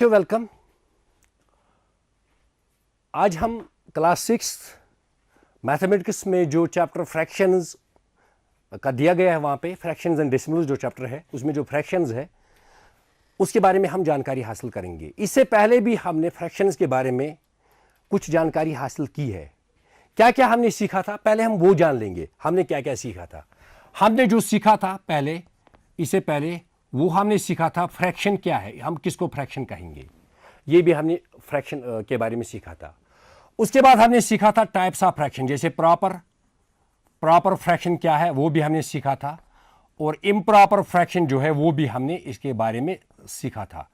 Welcome. आज हम class 6 mathematics में जो चैप्टर फ्रैक्शंस का दिया गया है, वहाँ पे फ्रैक्शंस एंड डेसिमल्स जो चैप्टर है उसमें जो फ्रैक्शंस है उसके बारे में हम जानकारी हासिल करेंगे। इससे पहले भी हमने फ्रैक्शंस के बारे में कुछ जानकारी हासिल की है। क्या क्या हमने सीखा था पहले हम वो जान लेंगे। हमने क्या क्या सीखा था। हमने जो सीखा था पहले, इससे पहले वो हमने सीखा था फ्रैक्शन क्या है, हम किसको फ्रैक्शन कहेंगे, ये भी हमने फ्रैक्शन के बारे में सीखा था। उसके बाद हमने सीखा था टाइप्स ऑफ फ्रैक्शन, जैसे प्रॉपर फ्रैक्शन क्या है वो भी हमने सीखा था, और इम्प्रॉपर फ्रैक्शन जो है वो भी हमने इसके बारे में सीखा था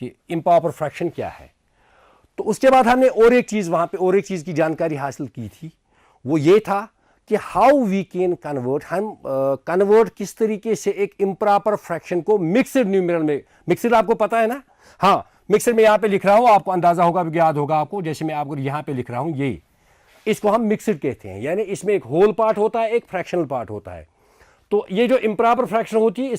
कि इम्प्रॉपर फ्रैक्शन क्या है। तो उसके बाद हमने और एक चीज़ वहाँ पे और एक चीज़ की जानकारी हासिल की थी, वो ये था कि हाउ वी कैन कन्वर्ट, हम कन्वर्ट किस तरीके से एक इम्प्रॉपर फ्रैक्शन को मिक्सड न्यूमेरल में। मिक्सड आपको पता है ना, हाँ, मिक्सड में यहाँ पे लिख रहा हूँ, आपको अंदाजा होगा, याद होगा आपको, जैसे मैं आपको यहाँ पे लिख रहा हूँ, ये इसको हम मिक्सड कहते हैं, यानी इसमें एक होल पार्ट होता है, एक फ्रैक्शनल पार्ट होता है। तो ये जो इम्प्रॉपर फ्रैक्शन होती है,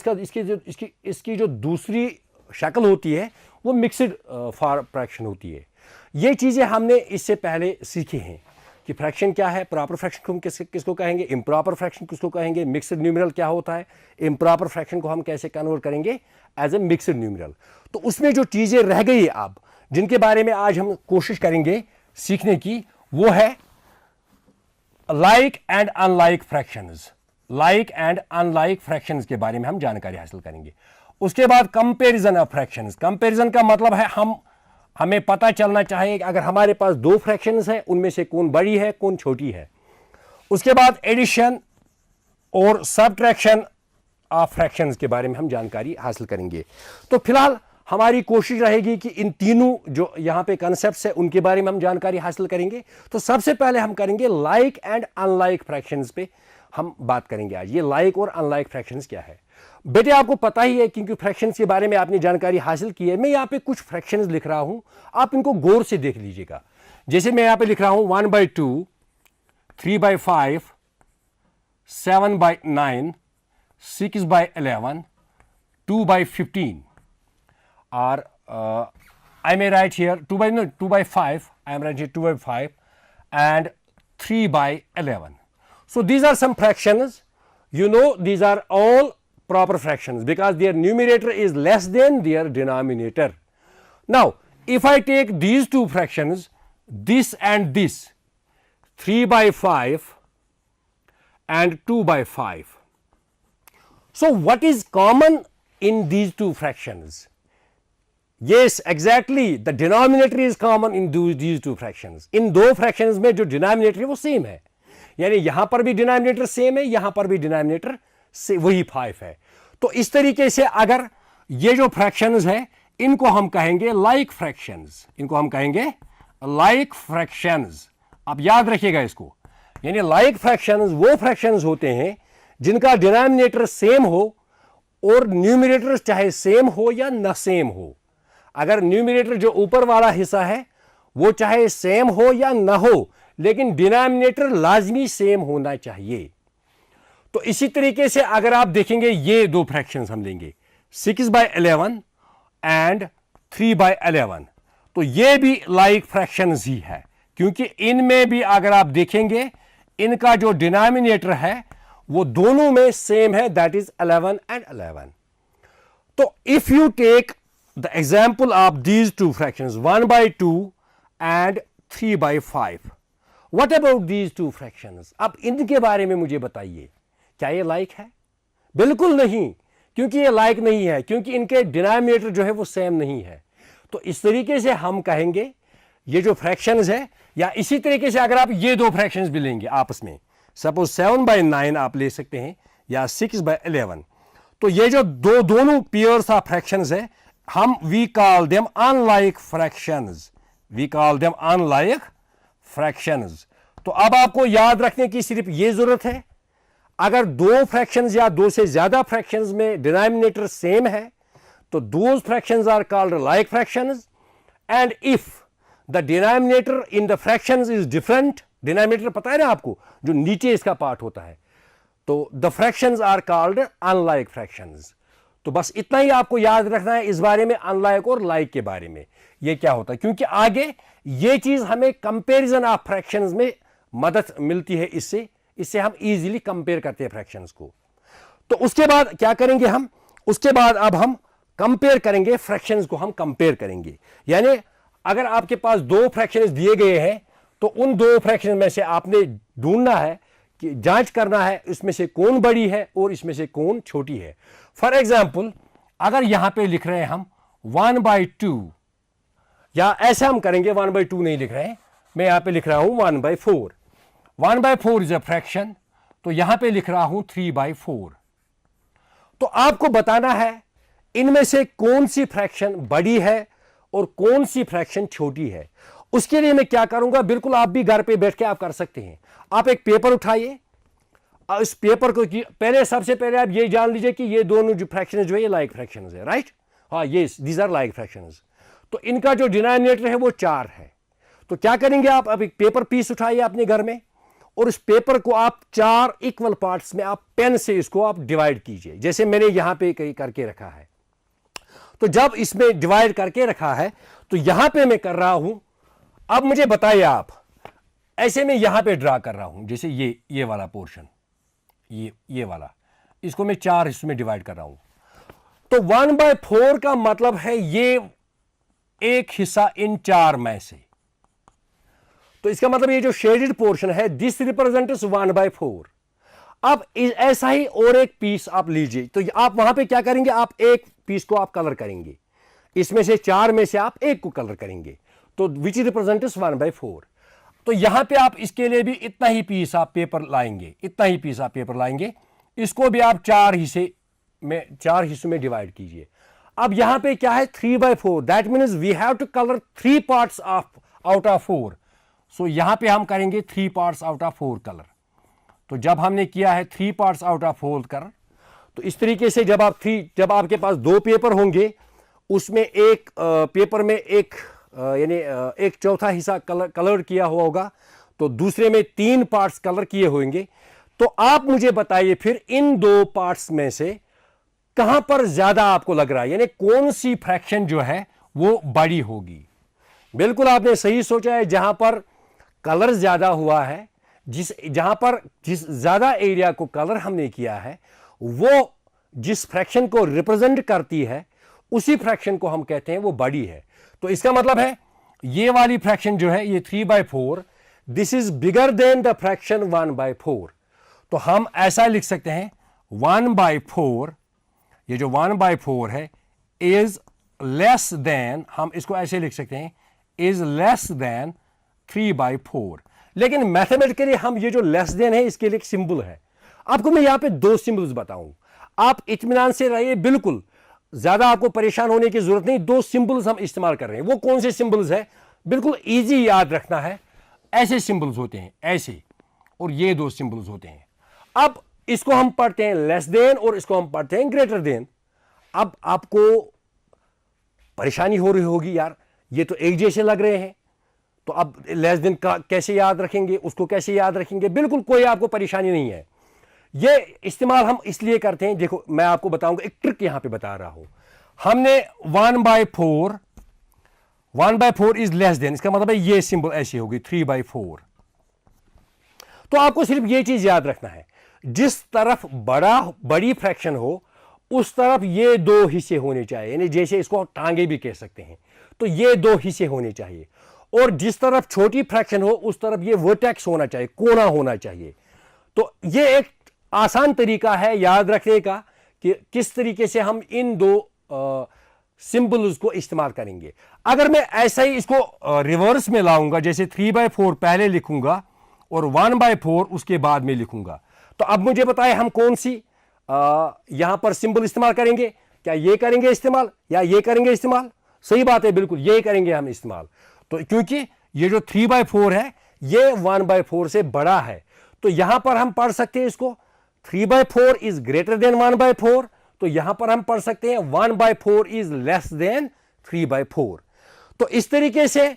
इसकी जो दूसरी शक्ल होती है वो मिक्सड फ्रैक्शन होती है। ये चीज़ें हमने इससे पहले सीखी हैं कि फ्रैक्शन क्या है, प्रॉपर फ्रैक्शन को हम किसको कहेंगे, इम्प्रॉपर फ्रैक्शन किसको कहेंगे, मिक्सड न्यूमेरल क्या होता है, इम्प्रॉपर फ्रैक्शन को हम कैसे कन्वर्ट करेंगे एज ए मिक्सड न्यूमेरल। तो उसमें जो चीज़ें रह गई अब, जिनके बारे में आज हम कोशिश करेंगे सीखने की, वो है like and unlike fractions. Like and unlike fractions के बारे में हम जानकारी हासिल करेंगे। उसके बाद कंपैरिजन ऑफ फ्रैक्शंस। कंपैरिजन का मतलब है हमें पता चलना चाहिए कि अगर हमारे पास दो फ्रैक्शंस हैं, उनमें से कौन बड़ी है कौन छोटी है। उसके बाद एडिशन और सबट्रैक्शन ऑफ फ्रैक्शंस के बारे में हम जानकारी हासिल करेंगे। तो फिलहाल हमारी कोशिश रहेगी कि इन तीनों जो यहाँ पे कॉन्सेप्ट्स है उनके बारे में हम जानकारी हासिल करेंगे। तो सबसे पहले हम करेंगे लाइक एंड अनलाइक फ्रैक्शंस पे हम बात करेंगे आज। ये लाइक और अनलाइक फ्रैक्शंस क्या है बेटे, आपको पता ही है, क्योंकि फ्रैक्शंस के बारे में आपने जानकारी हासिल की है। मैं यहाँ पे कुछ फ्रैक्शंस लिख रहा हूँ, आप इनको गौर से देख लीजिएगा। जैसे मैं यहाँ पे लिख रहा हूँ 1/2, 3/5, 7/9, 6/11, 2/15, or I may write here 2/5, I am writing here 2/5 and 3/11. So these are some fractions. You know, these are all proper fractions because their numerator is less than their denominator. Now, if I take these two fractions, this and this, 3/5 and 2/5. So what is common in these two fractions? Yes, exactly. The denominator is common in these two fractions. इन दो fractions में जो denominator है वो same है, यानी यहां पर भी डिनोमिनेटर सेम है, यहां पर भी डिनोमिनेटर से वही 5 है। तो इस तरीके से अगर ये जो फ्रैक्शंस है इनको हम कहेंगे लाइक फ्रैक्शंस, इनको हम कहेंगे लाइक फ्रैक्शंस। आप याद रखिएगा इसको, यानी लाइक फ्रैक्शंस वो फ्रैक्शंस होते हैं जिनका डिनोमिनेटर सेम हो और न्यूमरेटर चाहे सेम हो या न सेम हो। अगर न्यूमरेटर जो ऊपर वाला हिस्सा है वो चाहे सेम हो या न हो, लेकिन डिनोमिनेटर लाजमी सेम होना चाहिए। तो इसी तरीके से अगर आप देखेंगे ये दो फ्रैक्शंस हम लेंगे 6/11 एंड 3/11, तो ये भी लाइक फ्रैक्शंस ही है, क्योंकि इनमें भी अगर आप देखेंगे इनका जो डिनोमिनेटर है वो दोनों में सेम है, दैट इज 11 and 11। तो if you take the example of these two fractions 1/2 and 3/5, What about these two fractions? अब इनके बारे में मुझे बताइए, क्या ये लाइक है? बिल्कुल नहीं, क्योंकि ये लाइक नहीं है, क्योंकि इनके डिनोमिनेटर जो है वो सेम नहीं है। तो इस तरीके से हम कहेंगे ये जो फ्रैक्शंस है, या इसी तरीके से अगर आप ये दो फ्रैक्शंस भी लेंगे आपस में, सपोज 7/9 आप ले सकते हैं या 6/11, तो ये जो दोनों पेयर्स ऑफ फ्रैक्शंस है, हम we call them unlike fractions, we call them unlike fractions. तो अब आपको याद रखने की सिर्फ ये जरूरत है, अगर दो फ्रैक्शंस या दो से ज्यादा फ्रैक्शंस में डिनोमिनेटर सेम है तो those fractions are called like fractions, and if the denominator in the fractions is different, denominator पता है ना आपको, जो नीचे इसका पार्ट होता है, तो the fractions are called unlike fractions. तो बस इतना ही आपको याद रखना है इस बारे में, अनलाइक और लाइक के बारे में ये क्या होता है, क्योंकि आगे ये चीज हमें कंपैरिजन ऑफ फ्रैक्शंस में मदद मिलती है, इससे हम इजीली कंपेयर करते हैं फ्रैक्शंस को। तो उसके बाद क्या करेंगे हम, उसके बाद अब हम कंपेयर करेंगे फ्रैक्शंस को, हम कंपेयर करेंगे। यानी अगर आपके पास दो फ्रैक्शंस दिए गए हैं तो उन दो फ्रैक्शन में से आपने ढूंढना है कि जांच करना है इसमें से कौन बड़ी है और इसमें से कौन छोटी है। फॉर एग्जाम्पल अगर यहां पे लिख रहे हैं हम 1/2, या ऐसा हम करेंगे 1/2 नहीं लिख रहे हैं, मैं यहां पे लिख रहा हूं 1/4। 1/4 इज अ फ्रैक्शन, तो यहां पे लिख रहा हूं 3/4। तो आपको बताना है इनमें से कौन सी फ्रैक्शन बड़ी है और कौन सी फ्रैक्शन छोटी है। उसके लिए मैं क्या करूंगा, बिल्कुल आप भी घर पे बैठ के आप कर सकते हैं। आप एक पेपर उठाइए, इस पेपर को पहले सबसे पहले आप ये जान लीजिए कि ये दोनों जो फ्रैक्शन जो है ये लाइक फ्रैक्शन है, राइट। हाँ, ये दीज आर लाइक फ्रैक्शन। तो इनका जो डिनोमिनेटर है वो 4 है। तो क्या करेंगे आप, अब एक पेपर पीस उठाइए अपने घर में और उस पेपर को आप 4 इक्वल पार्ट्स में आप पेन से इसको आप डिवाइड कीजिए, जैसे मैंने यहां पे कहीं करके रखा है। तो जब इसमें डिवाइड करके रखा है तो यहां पे मैं कर रहा हूं, अब मुझे बताइए आप, ऐसे में यहां पे ड्रा कर रहा हूं, जैसे ये वाला पोर्शन, ये वाला, इसको मैं 4 हिस्सों में डिवाइड कर रहा हूं। तो 1/4 का मतलब है ये एक हिस्सा इन 4 में से। तो इसका मतलब ये जो शेडेड पोर्शन है दिस रिप्रेजेंट्स 1/4। अब ऐसा ही और एक पीस आप लीजिए, तो आप वहां पे क्या करेंगे, आप एक पीस को आप कलर करेंगे, इसमें से 4 में से आप एक को कलर करेंगे, तो विच रिप्रेजेंट्स 1/4। तो यहां पे आप इसके लिए भी इतना ही पीस आप पेपर लाएंगे, इतना ही पीस आप पेपर लाएंगे, इसको भी आप 4 हिस्सों में डिवाइड कीजिए। अब यहां पे क्या है 3/4, that means we have to colour 3 parts out of 4। So यहां पे हम करेंगे 3 पार्ट्स आउट ऑफ 4 कलर। तो जब हमने किया है 3 पार्ट्स आउट ऑफ 4 कलर, तो इस तरीके से जब आपके पास 2 पेपर होंगे, उसमें एक पेपर में यानी एक चौथा हिस्सा कलर किया हुआ होगा, तो दूसरे में 3 पार्ट्स कलर किए होंगे। तो आप मुझे बताइए फिर इन 2 पार्ट्स में से कहां पर ज्यादा आपको लग रहा है, यानी कौन सी फ्रैक्शन जो है वो बड़ी होगी। बिल्कुल आपने सही सोचा है, जहां पर कलर ज्यादा हुआ है, जिस ज्यादा एरिया को कलर हमने किया है, वो जिस फ्रैक्शन को रिप्रेजेंट करती है उसी फ्रैक्शन को हम कहते हैं वो बड़ी है। तो इसका मतलब है ये वाली फ्रैक्शन जो है ये 3/4, this is bigger than the fraction 1/4। तो हम ऐसा लिख सकते हैं 1/4, ये जो 1/4 है इज लेस देन, हम इसको ऐसे लिख सकते हैं इज लेस देन 3/4। लेकिन मैथमेटिकली हम ये जो लेस देन है इसके लिए एक सिंबल है। आपको मैं यहां पे 2 सिंबल्स बताऊं, आप इत्मीनान से रहिए, बिल्कुल ज्यादा आपको परेशान होने की जरूरत नहीं। 2 सिंबल्स हम इस्तेमाल कर रहे हैं, वो कौन से सिंबल्स है, बिल्कुल इजी याद रखना है। ऐसे सिंबल्स होते हैं, ऐसे, और ये 2 सिंबल्स होते हैं। अब इसको हम पढ़ते हैं लेस देन और इसको हम पढ़ते हैं ग्रेटर देन। अब आपको परेशानी हो रही होगी, यार ये तो एक जैसे लग रहे हैं, तो अब लेस देन का कैसे याद रखेंगे, उसको कैसे याद रखेंगे। बिल्कुल कोई आपको परेशानी नहीं है। ये इस्तेमाल हम इसलिए करते हैं, देखो मैं आपको बताऊंगा, एक ट्रिक यहां पे बता रहा हूं। हमने 1/4 इज लेस देन, इसका मतलब है ये सिंबल ऐसी होगी 3/4। तो आपको सिर्फ ये चीज याद रखना है, जिस तरफ बड़ी फ्रैक्शन हो उस तरफ ये 2 हिस्से होने चाहिए, यानी जैसे इसको टांगे भी कह सकते हैं, तो ये 2 हिस्से होने चाहिए। और जिस तरफ छोटी फ्रैक्शन हो उस तरफ ये वर्टेक्स होना चाहिए, कोना होना चाहिए। तो ये एक आसान तरीका है याद रखने का कि किस तरीके से हम इन 2 सिंबल्स को इस्तेमाल करेंगे। अगर मैं ऐसा ही इसको रिवर्स में लाऊंगा, जैसे 3/4 पहले लिखूंगा और 1/4 उसके बाद में लिखूंगा, तो अब मुझे बताएं हम कौन सी यहां पर सिंबल इस्तेमाल करेंगे। क्या ये करेंगे इस्तेमाल या ये करेंगे इस्तेमाल? सही बात है, बिल्कुल ये करेंगे हम इस्तेमाल। तो क्योंकि ये जो 3/4 है ये 1/4 से बड़ा है, तो यहां पर हम पढ़ सकते हैं इसको 3/4 इज ग्रेटर देन 1/4। तो यहां पर हम पढ़ सकते हैं 1/4 इज लेस देन 3/4। तो इस तरीके से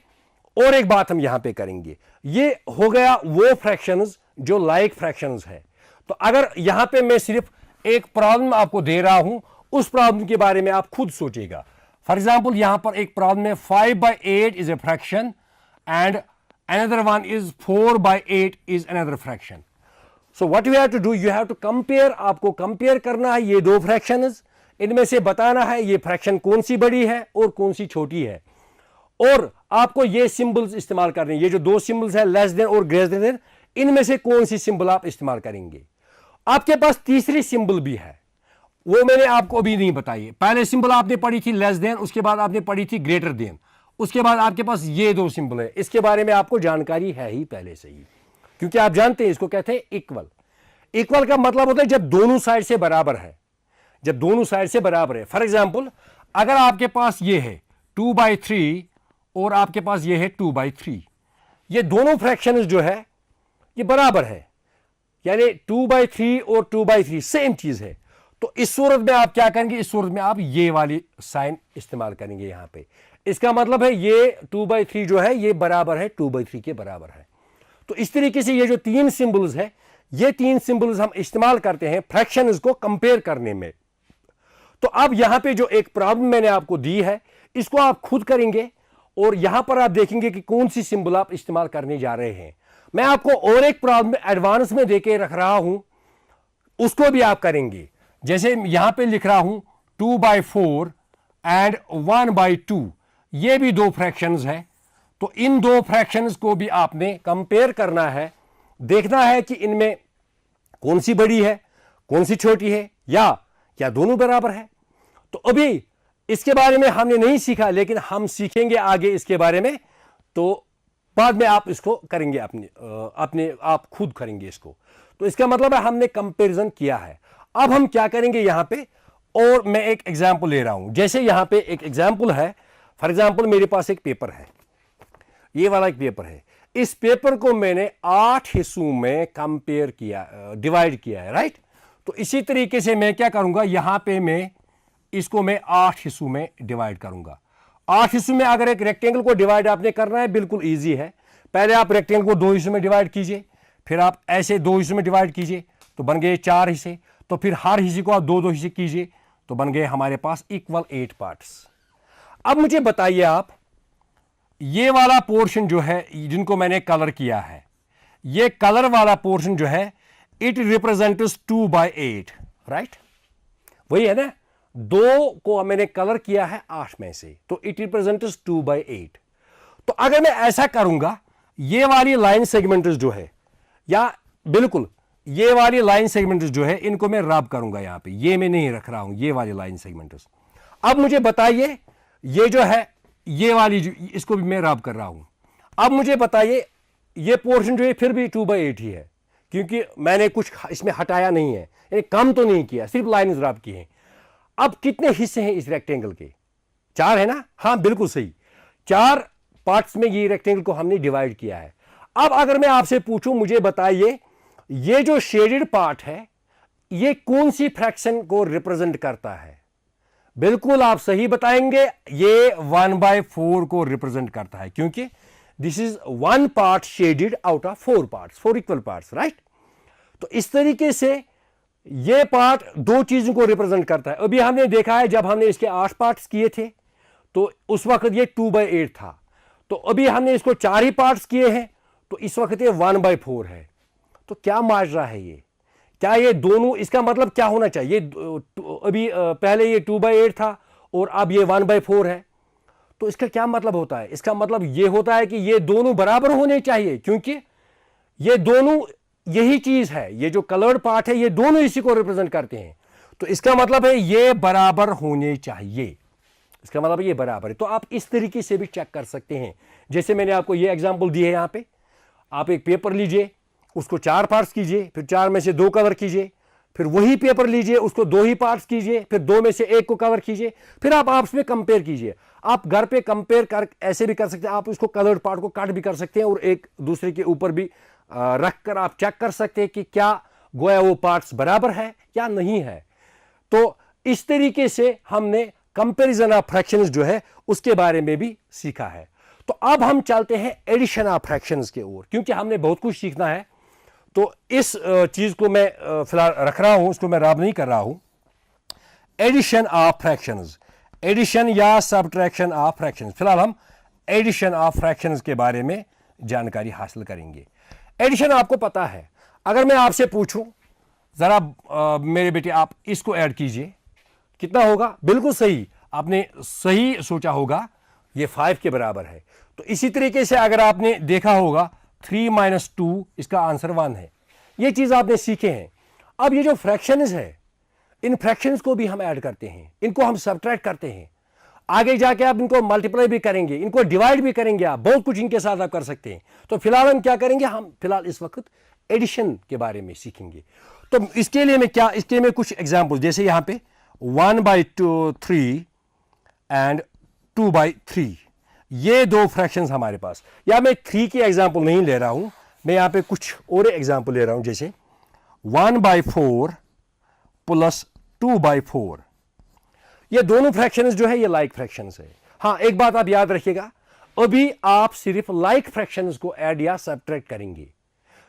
और एक बात हम यहां पे करेंगे, ये हो गया वो फ्रैक्शंस जो लाइक फ्रैक्शंस है। तो अगर यहां पे मैं सिर्फ एक प्रॉब्लम आपको दे रहा हूं उस प्रॉब्लम के बारे में आप खुद सोचिएगा। फॉर एग्जाम्पल यहां पर एक प्रॉब्लम है 5/8 is a fraction and another one is 4/8 is another fraction. So what you have to do, you have to compare, आपको कंपेयर करना है ये दो फ्रैक्शंस, इनमें से बताना है ये फ्रैक्शन कौन सी बड़ी है और कौन सी छोटी है, और आपको ये सिंबल्स इस्तेमाल करने, ये जो दो सिंबल्स है लेस देन और ग्रेटर देन, इनमें से कौन सी सिंबल आप इस्तेमाल करेंगे। आपके पास तीसरी सिंबल भी है, वो मैंने आपको अभी नहीं बताई। पहले सिंबल आपने पढ़ी थी लेस देन, उसके बाद आपने पढ़ी थी ग्रेटर देन, उसके बाद आपके पास ये दो सिंबल है, इसके बारे में आपको जानकारी है ही पहले से ही, क्योंकि आप जानते हैं इसको कहते हैं इक्वल। इक्वल का मतलब होता है जब दोनों साइड से बराबर है, जब दोनों साइड से बराबर है। फॉर एग्जाम्पल अगर आपके पास ये है 2/3 और आपके पास ये है 2/3, ये दोनों फ्रैक्शन जो है ये बराबर है, यानी 2/3 और 2/3 सेम चीज है, तो इस सूरत में आप क्या करेंगे, इस सूरत में आप ये वाली साइन इस्तेमाल करेंगे यहां पे। इसका मतलब है ये 2/3 जो है ये बराबर है 2/3 के बराबर है। तो इस तरीके से ये जो तीन सिंबल्स है, ये तीन सिंबल्स हम इस्तेमाल करते हैं फ्रैक्शंस को कंपेयर करने में। तो अब यहां पे जो एक प्रॉब्लम मैंने आपको दी है, इसको आप खुद करेंगे और यहां पर आप देखेंगे कि कौन सी सिंबल आप इस्तेमाल करने जा रहे हैं। मैं आपको और एक प्रॉब्लम एडवांस में देके रख रहा हूं, उसको भी आप करेंगे। जैसे यहां पे लिख रहा हूं 2/4 एंड 1/2, ये भी दो फ्रैक्शंस है, तो इन दो फ्रैक्शंस को भी आपने कंपेयर करना है, देखना है कि इनमें कौन सी बड़ी है कौन सी छोटी है, या क्या दोनों बराबर है। तो अभी इसके बारे में हमने नहीं सीखा, लेकिन हम सीखेंगे आगे इसके बारे में, तो बाद में आप इसको करेंगे अपने आप खुद करेंगे इसको। तो इसका मतलब है हमने कंपैरिजन किया है। अब हम क्या करेंगे यहां पे, और मैं एक एग्जांपल ले रहा हूं। जैसे यहां पे एक एग्जांपल है, फॉर एग्जांपल मेरे पास एक पेपर है, ये वाला एक पेपर है, इस पेपर को मैंने 8 हिस्सों में कंपेयर किया, डिवाइड किया है, राइट। तो इसी तरीके से मैं क्या करूंगा, यहां पे मैं इसको मैं 8 हिस्सों में डिवाइड करूंगा। 8 हिस्सों में अगर एक रेक्टेंगल को डिवाइड आपने करना है, बिल्कुल इजी है। पहले आप रेक्टेंगल को 2 हिस्सों में डिवाइड कीजिए, फिर आप ऐसे 2 हिस्सों में डिवाइड कीजिए तो बन गए 4 हिस्से, तो फिर हर हिस्से को आप 2-2 हिस्से कीजिए तो बन गए हमारे पास इक्वल 8 पार्ट्स। अब मुझे बताइए आप, ये वाला पोर्शन जो है जिनको मैंने कलर किया है, ये कलर वाला पोर्शन जो है इट रिप्रेजेंट्स 2/8, राइट, वही है ना। 2 को मैंने कलर किया है 8 में से, तो इट रिप्रेजेंट्स 2/8। तो अगर मैं ऐसा करूंगा, ये वाली लाइन सेगमेंट्स जो है, या बिल्कुल ये वाली लाइन सेगमेंट्स जो है, इनको मैं रब करूंगा यहां पे, ये मैं नहीं रख रहा हूं, ये वाली लाइन सेगमेंट्स। अब मुझे बताइए, ये जो है ये वाली इसको भी मैं रब कर रहा हूं। अब मुझे बताइए, ये पोर्शन जो है फिर भी 2/8 ही है, क्योंकि मैंने कुछ इसमें हटाया नहीं है, यानी कम तो नहीं किया, सिर्फ लाइन रब की है। अब कितने हिस्से हैं इस रेक्टेंगल के, 4 है ना, हाँ बिल्कुल सही, 4 पार्ट्स में ये रेक्टेंगल को हमने डिवाइड किया है। अब अगर मैं आपसे पूछूं, मुझे बताइए ये जो शेडेड पार्ट है ये कौन सी फ्रैक्शन को रिप्रेजेंट करता है। बिल्कुल आप सही बताएंगे, ये 1/4 को रिप्रेजेंट करता है, क्योंकि this is 1 part shaded out of 4 parts, 4 equal parts, right. तो इस तरीके से ये पार्ट 2 चीजों को रिप्रेजेंट करता है। अभी हमने देखा है जब हमने इसके 8 पार्ट्स किए थे तो उस वक्त ये 2/8 था, तो अभी हमने इसको 4 ही पार्ट्स किए हैं तो इस वक्त ये 1/4 है। तो क्या माजरा है ये, क्या ये दोनों, इसका मतलब क्या होना चाहिए, अभी पहले ये 2/8 था और अब ये 1/4 है, तो इसका क्या मतलब होता है। इसका मतलब ये होता है कि ये दोनों बराबर होने चाहिए, क्योंकि ये दोनों यही चीज है, ये जो कलर्ड पार्ट है ये दोनों इसी को रिप्रेजेंट करते हैं। तो इसका मतलब है ये बराबर होने चाहिए, इसका मतलब ये बराबर है। तो आप इस तरीके से भी चेक कर सकते हैं। जैसे मैंने आपको ये एग्जांपल दी है, यहां पे आप एक पेपर लीजिए, उसको 4 पार्ट्स कीजिए, फिर 4 में से 2 कवर कीजिए, फिर वही पेपर लीजिए, उसको 2 ही पार्ट्स कीजिए, फिर 2 में से 1 को कवर कीजिए, फिर आप आपस में कंपेयर कीजिए। आप घर पे कंपेयर कर ऐसे भी कर सकते हैं, आप इसको कलर्ड पार्ट को कट भी कर सकते हैं और एक दूसरे के ऊपर भी रखकर आप चेक कर सकते हैं कि क्या गोया वो पार्ट्स बराबर है या नहीं है। तो इस तरीके से हमने कंपैरिजन ऑफ फ्रैक्शंस जो है उसके बारे में भी सीखा है। तो अब हम चलते हैं एडिशन ऑफ फ्रैक्शंस के ओर, क्योंकि हमने बहुत कुछ सीखना है। तो इस चीज को मैं फिलहाल रख रहा हूं, उसको मैं रब नहीं कर रहा हूं। एडिशन ऑफ फ्रैक्शंस, एडिशन या सब्ट्रैक्शन ऑफ फ्रैक्शंस। फिलहाल हम एडिशन ऑफ फ्रैक्शंस के बारे में जानकारी हासिल करेंगे। एडिशन आपको पता है, अगर मैं आपसे पूछूं जरा मेरे बेटे आप इसको ऐड कीजिए, कितना होगा? बिल्कुल सही, आपने सही सोचा होगा, ये 5 के बराबर है। तो इसी तरीके से अगर आपने देखा होगा 3 - 2 इसका आंसर 1 है। ये चीज आपने सीखे हैं। अब ये जो फ्रैक्शंस है, इन फ्रैक्शंस को भी हम ऐड करते हैं, इनको हम सब्ट्रैक्ट करते हैं। आगे जाके आप इनको मल्टीप्लाई भी करेंगे, इनको डिवाइड भी करेंगे, आप बहुत कुछ इनके साथ आप कर सकते हैं। तो फिलहाल हम क्या करेंगे, हम फिलहाल इस वक्त एडिशन के बारे में सीखेंगे। तो इसके लिए मैं क्या, इसके लिए मैं कुछ एग्जांपल, जैसे यहां पे 1/3 एंड 2/3, ये दो फ्रैक्शंस हमारे पास। या मैं 3 की एग्जांपल नहीं ले रहा हूं, मैं यहां पे कुछ और एग्जांपल ले रहा हूं, जैसे 1/4 प्लस 2/4। ये दोनों फ्रैक्शंस जो है ये लाइक फ्रैक्शंस है। हाँ, एक बात आप याद रखिएगा, अभी आप सिर्फ लाइक फ्रैक्शंस को ऐड या सब्ट्रैक्ट करेंगे।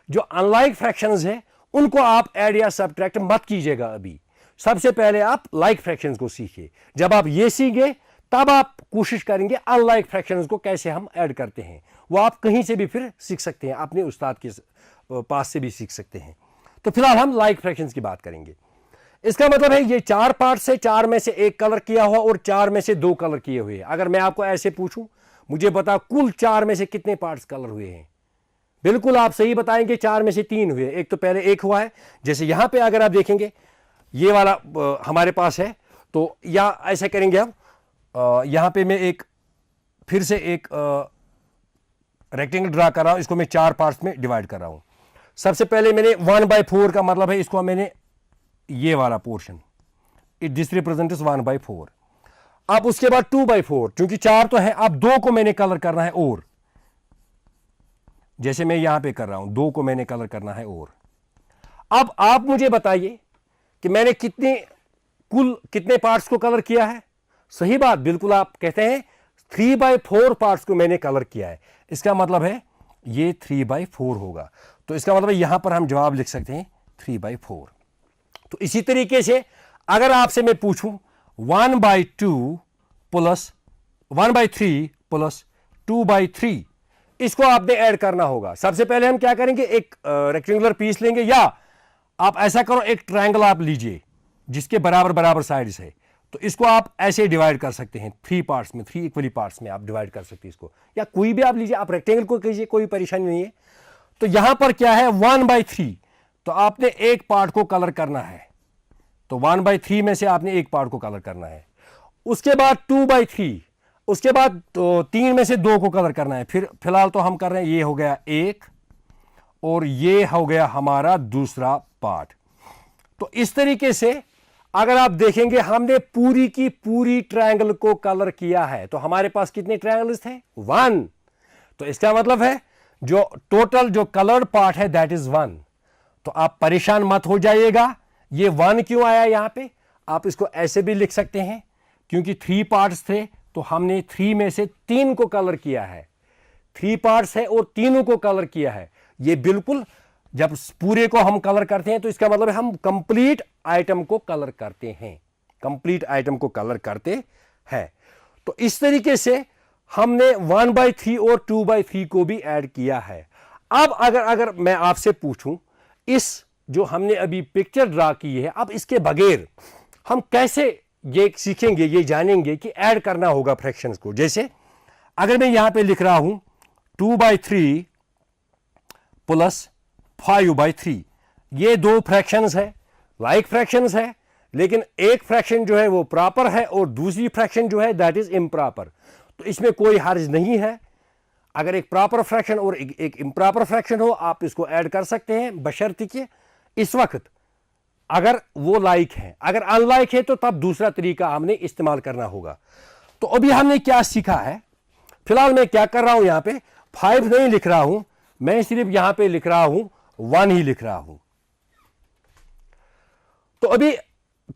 जो अनलाइक फ्रैक्शंस है उनको आप ऐड या सब्ट्रैक्ट मत कीजिएगा। अभी सबसे पहले आप लाइक फ्रैक्शंस को सीखिए। जब आप ये सीखे तब आप कोशिश करेंगे अनलाइक फ्रैक्शंस को कैसे हम ऐड करते हैं। वो आप कहीं से भी फिर सीख सकते हैं, अपने उस्ताद के पास से भी सीख सकते हैं। तो फिलहाल हम लाइक फ्रैक्शंस की बात करेंगे। इसका मतलब है ये 4 पार्ट से 4 में से 1 कलर किया हुआ और 4 में से 2 कलर किए हुए। अगर मैं आपको ऐसे पूछूं, मुझे बता कुल 4 में से कितने पार्ट्स कलर हुए हैं? बिल्कुल आप सही बताएंगे, 4 में से 3 हुए। एक तो पहले 1 हुआ है। जैसे यहां पे अगर आप देखेंगे ये वाला हमारे पास है, तो या ऐसा करेंगे हम, यहां पे मैं एक फिर से एक रेक्टेंगल ड्रा कर रहा हूं, इसको मैं 4 पार्ट्स में डिवाइड कर रहा हूं। सबसे पहले मैंने 1/4 का मतलब है, इसको मैंने ये वाला पोर्शन, दिस रिप्रेजेंट्स 1/4। अब उसके बाद 2/4, क्योंकि 4 तो है, अब 2 को मैंने कलर करना है और, जैसे मैं यहां पे कर रहा हूं, 2 को मैंने कलर करना है और। अब आप मुझे बताइए कि मैंने कुल कितने पार्ट्स को कलर किया है? सही बात, बिल्कुल आप कहते हैं 3/4 पार्ट्स को मैंने कलर किया है। इसका मतलब है ये 3/4 होगा। तो इसका मतलब यहां पर हम जवाब लिख सकते हैं 3/4। तो इसी तरीके से अगर आपसे मैं पूछूं 1/2 प्लस 1/3 प्लस 2/3, इसको आपने ऐड करना होगा। सबसे पहले हम क्या करेंगे, एक रेक्टेंगुलर पीस लेंगे, या आप ऐसा करो एक ट्रायंगल आप लीजिए जिसके बराबर बराबर साइड्स है। तो इसको आप ऐसे डिवाइड कर सकते हैं 3 पार्ट्स में, 3 इक्वली पार्ट्स में आप डिवाइड कर सकते हैं इसको, या कोई भी आप लीजिए, आप रेक्टेंगल को कीजिए, कोई परेशानी नहीं है। तो यहां पर क्या है 1/3, तो आपने एक पार्ट को कलर करना है। तो 1/3 में से आपने एक पार्ट को कलर करना है। उसके बाद 2/3, उसके बाद तो 3 में से 2 को कलर करना है। फिर फिलहाल तो हम कर रहे हैं, ये हो गया 1 और ये हो गया हमारा दूसरा पार्ट। तो इस तरीके से अगर आप देखेंगे हमने पूरी की पूरी ट्रायंगल को कलर किया है। तो हमारे पास कितने ट्रायंगल्स थे? 1। तो इसका मतलब है जो टोटल जो कलर्ड पार्ट है दैट इज 1। तो आप परेशान मत हो जाइएगा, ये 1 क्यों आया यहां पे। आप इसको ऐसे भी लिख सकते हैं, क्योंकि 3 पार्ट्स थे तो हमने 3 में से 3 को कलर किया है। 3 पार्ट्स है और तीनों को कलर किया है। ये बिल्कुल, जब पूरे को हम कलर करते हैं तो इसका मतलब है हम कंप्लीट आइटम को कलर करते हैं, कंप्लीट आइटम को कलर करते हैं। तो इस तरीके से हमने 1/3 और 2/3 को भी ऐड किया है। अब अगर मैं आपसे पूछूं, इस जो हमने अभी पिक्चर ड्रा की है, अब इसके बगैर हम कैसे ये सीखेंगे, ये जानेंगे कि ऐड करना होगा फ्रैक्शंस को। जैसे अगर मैं यहां पे लिख रहा हूं 2/3 प्लस 5/3, ये दो फ्रैक्शंस है, लाइक फ्रैक्शंस है, लेकिन एक फ्रैक्शन जो है वो प्रॉपर है और दूसरी फ्रैक्शन जो है दैट इज इम्प्रॉपर। तो इसमें कोई हर्ज नहीं है। अगर एक प्रॉपर फ्रैक्शन और एक इम्प्रॉपर फ्रैक्शन हो, आप इसको ऐड कर सकते हैं, बशर्ते कि इस वक्त अगर वो लाइक है। अगर अनलाइक है तो तब दूसरा तरीका हमने इस्तेमाल करना होगा। तो अभी हमने क्या सीखा है, फिलहाल मैं क्या कर रहा हूं, यहां पे 5 नहीं लिख रहा हूं, मैं सिर्फ यहां पे लिख रहा हूं 1 ही लिख रहा हूं। तो अभी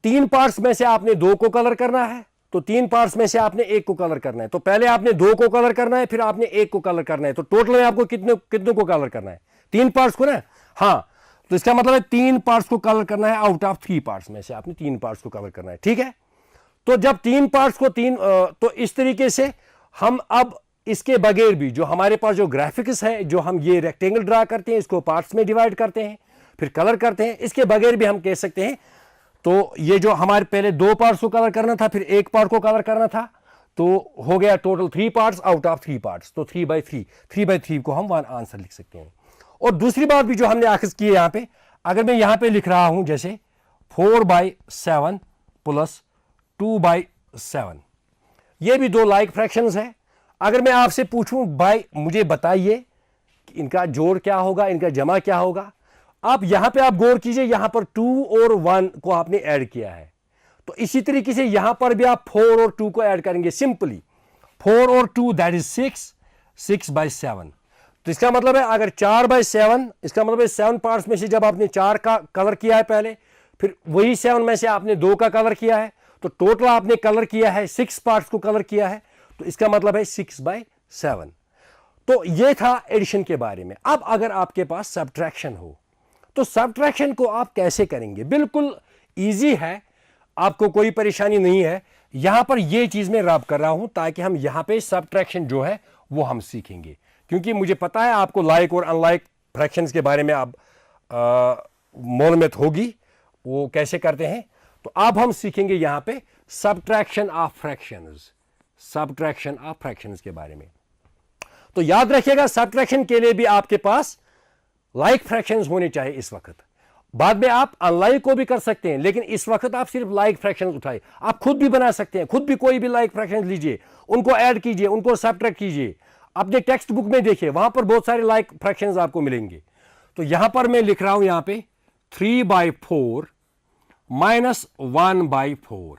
3 पार्ट्स में से आपने 2 को कलर करना है, तो 3 पार्ट्स में से आपने 1 को कलर करना है। तो पहले आपने 2 को कलर करना है, फिर आपने 1 को कलर करना है। तो टोटल में आपको कितने को कलर करना है? 3 पार्ट्स को ना। हाँ, तो इसका मतलब है 3 पार्ट्स को कलर करना है आउट ऑफ 3 पार्ट्स में से आपने 3 पार्ट्स को कवर करना है। ठीक है, तो जब तीन पार्ट्स को तो इस तरीके से हम अब इसके बगैर भी जो हमारे पास जो ग्राफिक्स है, जो हम ये रेक्टेंगल ड्रा करते हैं, इसको पार्ट्स में डिवाइड करते हैं, फिर कलर करते हैं, इसके बगैर भी हम कह सकते हैं। तो ये जो हमारे पहले दो पार्ट्स को कलर करना था, फिर एक पार्ट को कलर करना था, तो हो गया total 3 parts out of 3 parts. तो 3/3 को हम 1 आंसर लिख सकते हैं। और दूसरी बात भी जो हमने आखिर की है यहां पे, अगर मैं यहां पे लिख रहा हूं जैसे 4/7 प्लस 2/7, ये भी दो लाइक फ्रैक्शंस है। अगर मैं आपसे पूछूं भाई मुझे बताइए कि इनका जोड़ क्या होगा, इनका जमा क्या होगा, आप यहां पे आप गौर कीजिए, यहां पर 2 और 1 को आपने ऐड किया है, तो इसी तरीके से यहां पर भी आप 4 और 2 को ऐड करेंगे सिंपली। 4 और 2 दैट इज 6/7। तो इसका मतलब है अगर 4/7, इसका मतलब है 7 पार्ट्स में से जब आपने 4 का कलर किया है पहले, फिर वही 7 में से आपने 2 का कलर किया है, तो टोटल आपने कलर किया है 6 पार्ट्स को कलर किया है, तो इसका मतलब है 6/7। तो ये था एडिशन के बारे में। अब अगर आपके पास सब्ट्रैक्शन हो, तो सब्ट्रैक्शन को आप कैसे करेंगे? बिल्कुल इजी है, आपको कोई परेशानी नहीं है। यहां पर ये चीज मैं रब कर रहा हूं ताकि हम यहां पे सब्ट्रैक्शन जो है वो हम सीखेंगे, क्योंकि मुझे पता है आपको लाइक और अनलाइक फ्रैक्शंस के बारे में आप मालूमात होगी वो कैसे करते हैं। तो अब हम सीखेंगे यहां पे subtraction of fractions, subtraction of fractions के बारे में। तो याद रखिएगा सब्ट्रैक्शन के लिए भी आपके पास लाइक फ्रैक्शंस होने चाहिए इस वक्त। बाद में आप अनलाइक को भी कर सकते हैं, लेकिन इस वक्त आप सिर्फ लाइक फ्रैक्शंस उठाइए। आप खुद भी बना सकते हैं, खुद भी कोई भी लाइक फ्रैक्शंस लीजिए, उनको ऐड कीजिए, उनको सब्ट्रैक्ट कीजिए। अपने टेक्स्ट बुक में देखिए, वहां पर बहुत सारे लाइक फ्रैक्शंस आपको मिलेंगे। तो यहां पर मैं लिख रहा हूं यहां पे 3/4 माइनस 1/4,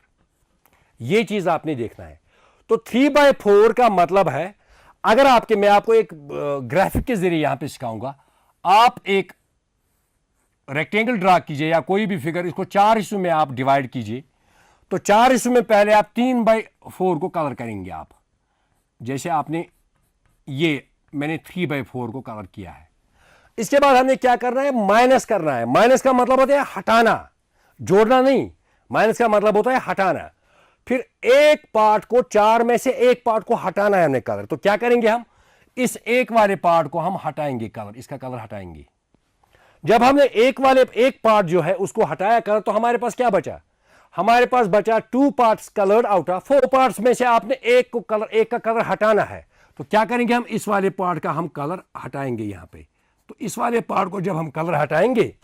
ये चीज आपने देखना है। तो 3/4 का मतलब है, अगर मैं आपको एक ग्राफिक के जरिए यहां पे सिखाऊंगा। आप एक रेक्टेंगल ड्रा कीजिए या कोई भी फिगर, इसको 4 हिस्सों में आप डिवाइड कीजिए। तो 4 हिस्सों में पहले आप 3/4 को कलर करेंगे। आप जैसे आपने ये मैंने 3/4 को कलर किया है। इसके बाद हमें क्या करना है? माइनस करना है। माइनस का मतलब होता है हटाना, जोड़ना नहीं। माइनस का मतलब होता है हटाना। फिर एक पार्ट को, 4 में से एक पार्ट को हटाना है हमने कलर। तो क्या करेंगे हम? इस एक वाले पार्ट को हम हटाएंगे कलर, इसका कलर हटाएंगे। जब हमने एक पार्ट जो है उसको हटाया कलर, तो हमारे पास क्या बचा? हमारे पास बचा 2 parts coloured out of 4 parts में से आपने एक का कलर हटाना है। तो क्या करेंगे हम? इस वाले पार्ट का हम कलर हटाएंगे यहां पे। तो इस वाले पार्ट को जब हम कलर हटाएंगे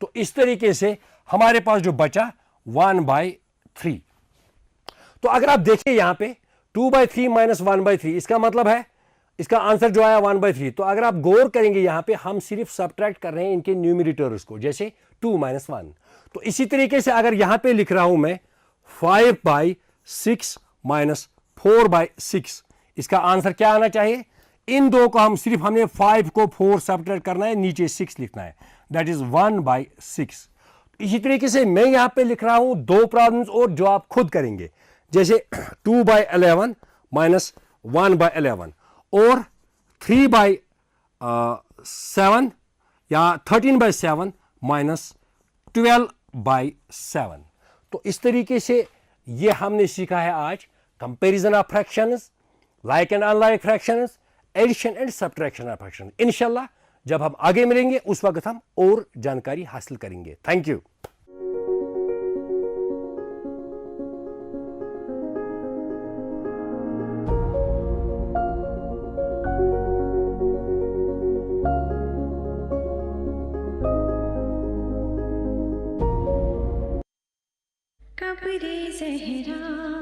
तो इस तरीके से हमारे पास जो बचा 1/3। तो अगर आप देखिए यहां पे 2/3 माइनस 1/3, इसका मतलब है इसका आंसर जो आया 1/3। तो अगर आप गौर करेंगे यहां पे हम सिर्फ सब्ट्रैक्ट कर रहे हैं इनके न्यूमरेटर्स को, जैसे 2 - 1। तो इसी तरीके से अगर यहां पे लिख रहा हूं मैं 5/6 माइनस 4/6, इसका आंसर क्या आना चाहिए? इन दो को हमने 5 को 4 सब्ट्रैक्ट करना है, नीचे 6 लिखना है, दैट इज 1/6। इसी तरीके से मैं यहां पे लिख रहा हूं दो प्रॉब्लम्स और जो आप खुद करेंगे, जैसे 2/11 माइनस 1/11 और 3/7 या 13/7 माइनस 12/7। तो इस तरीके से ये हमने सीखा है आज comparison of fractions, like and unlike fractions, addition and subtraction of fractions. इंशाल्लाह जब हम आगे मिलेंगे उस वक्त हम और जानकारी हासिल करेंगे। Thank you. कब्र ज़हरा।